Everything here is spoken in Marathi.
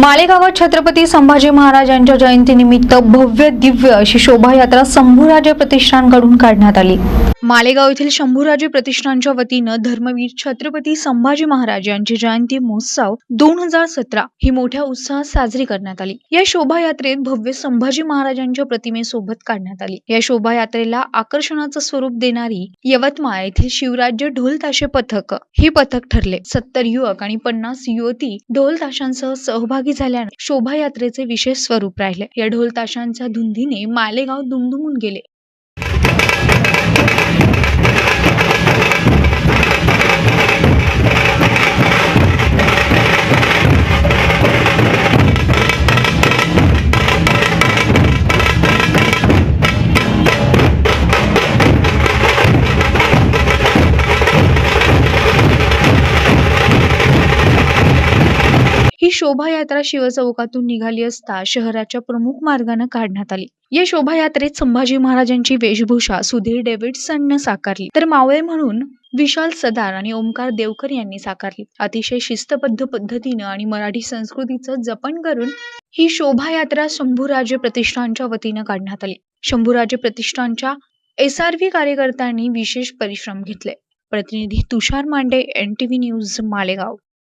मालेगावात छत्रपती संभाजी महाराजांच्या जयंतीनिमित्त भव्य दिव्य अशी शोभायात्रा शंभूराजे प्रतिष्ठानकडून काढण्यात आली। मालेगाव येथील शंभूराजे प्रतिष्ठानच्या वतीनं धर्मवीर छत्रपती संभाजी महाराज यांची जयंती महोत्सव 2017 ही मोठ्या उत्साहात साजरी करण्यात आली। या शोभायात्रेत भव्य संभाजी महाराजांच्या प्रतिमेसोबत काढण्यात आली। या शोभायात्रेला आकर्षणाचं स्वरूप देणारी यवतमाळ येथील शिवराज्य ढोल ताशे पथक हे पथक ठरले। 70 युवक आणि 50 युवती ढोल ताशांसह सहभागी झाल्याने शोभायात्रेचे विशेष स्वरूप राहिले। या ढोल ताशांच्या धुंदीने मालेगाव दुमदुमून गेले। ही शोभायात्रा शिवचौकातून निघाली असता शहराच्या प्रमुख मार्गाने काढण्यात आली। या शोभायात्रेत संभाजी महाराजांची वेशभूषा सुधीर डेव्हिडसनने साकारली, तर मावळे म्हणून विशाल सदार आणि ओमकार देवकर यांनी साकारली। अतिशय शिस्तबद्ध पद्धतीने आणि मराठी संस्कृतीचं जपण करून ही शोभायात्रा शंभूराजे प्रतिष्ठानच्या वतीने काढण्यात आली। शंभूराजे प्रतिष्ठानच्या SRV कार्यकर्त्यांनी विशेष परिश्रम घेतले। प्रतिनिधी तुषार मांडे, NTV न्यूज, मालेगाव।